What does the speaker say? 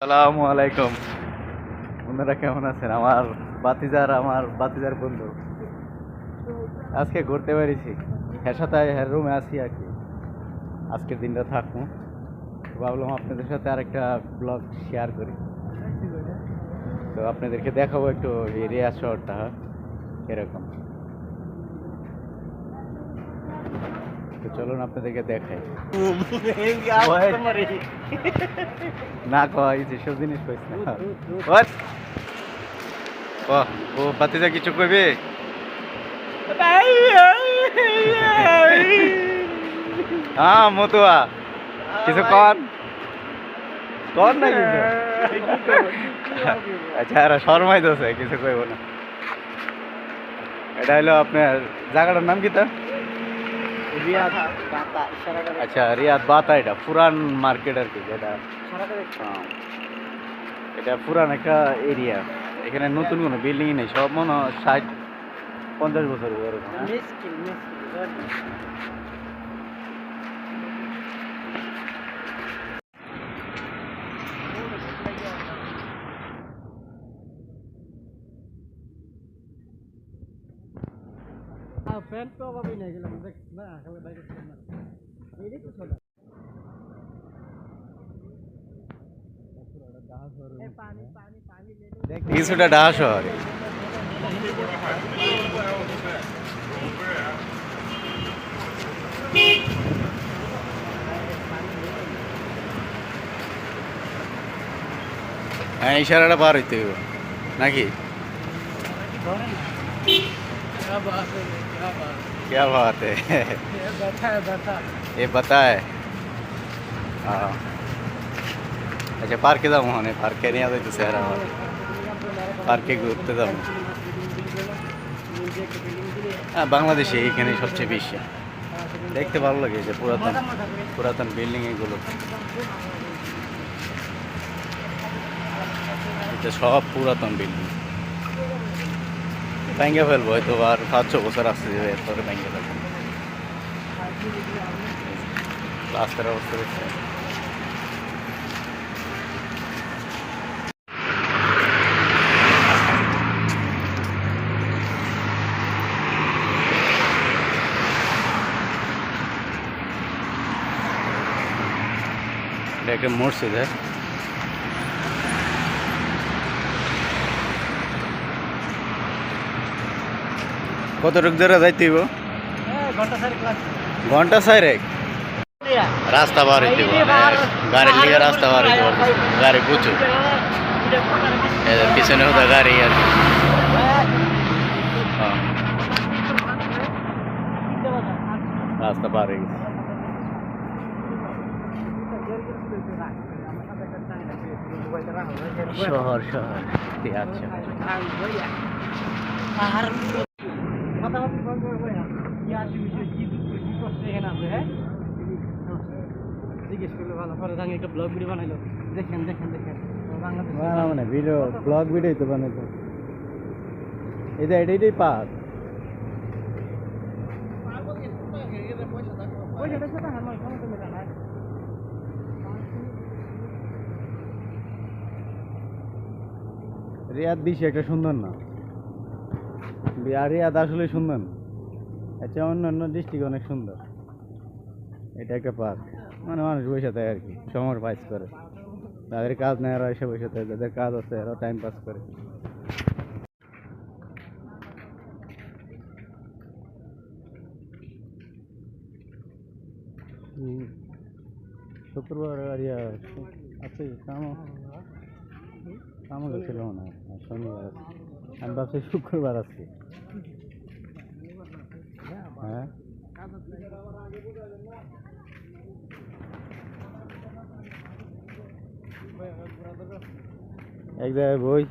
আসসালামু আলাইকুম। বন্ধুরা কেমন আছেন? আমার বাতিজার বন্ধু আজকে ঘুরতে বেরিয়েছি। এর সাথে এর রুমে আছি আর কি। আজকের দিনটা থাকবো, ভাবলাম আপনাদের সাথে আরেকটা ব্লগ শেয়ার করি। তো আপনাদেরকে দেখাবো একটু এই রিয়াজ শহরটা এরকম। তো চলুন আপনাদেরকে দেখাই। না কয় যেসব জিনিস কইস না। ও বাতিজা কিছু কইবে? হ্যাঁ মতুয়া কিছু কন কন না কিছু। আচ্ছা আর শর্মাই দোষে কিছু কইব না। এটা হলো আপনার জায়গাটার নাম কি তা? আচ্ছা রিয়াদ বাতা, এটা পুরান মার্কেট আর কি। যেটা এটা পুরান একটা এরিয়া। এখানে নতুন কোনো বিল্ডিং নেই, সব মনে হয় 60-50 বছর এরকম। ফ্যান তো অভাবই নাই গেলাম না আসলে বাইরে ছিলাম না এই তো ছোট কিছুটা ঢাকা শহরে। হ্যাঁ ইশারাটা পার হইতে হইব নাকি? क्या बात है, ये बताए। আচ্ছা পার্কে যাবো, মানে পার্কে নিয়ে যাইতে স্যার, আমার পার্কে ঘুরতে যাবো। হ্যাঁ বাংলাদেশে এইখানে সবচেয়ে বেশি দেখতে ভালো লাগে, যে পুরাতন পুরাতন বিল্ডিং এগুলো। এটা সব পুরাতন বিল্ডিং। ভেঙে ফেলবো হয়তো আর 5-6 বছর আসতে যাবে, এরপরে ভেঙে ফেলবো। রাস্তার অবস্থা দেখছে। এটা একটা মসজিদ। হ্যাঁ কতটুক দূরে যাইতে হইব? ঘন্টা 4 রাস্তা বার হইতে গাড়ির লিগে রাস্তা বার হইতে পারবে। গাড়ি প্রচুর, পিছনে হতো গাড়ি আর কি। রাস্তা পার হয়ে গেছে। শহর শহর আচ্ছা জিজ্ঞেস করলে ভালো পরে একটা ব্লগ ভিডিও বানাইলো। দেখেন দেখেন দেখেন মানে ভিডিও ব্লগ ভিডিও তো বানাইতো। এটা এটাই পাক রিয়াদ বেশি একটা সুন্দর না, রিয়াদ আসলে সুন্দর না। আচ্ছা অন্য অন্য ডিস্ট্রিক্ট অনেক সুন্দর। এটা একটা পার্ক, মানে মানুষ বসে থাকে আর কি, সময় পাস করে। যাদের কাজ নেই এরা এসে বসে থাকে, যাদের কাজ আছে এরা টাইম পাস করে। শুক্রবার আর আছে কামও গেছিল মনে হয়, শনিবার আছে। আমি ভাবছি শুক্রবার আছে। হ্যাঁ এক জায়গায় বই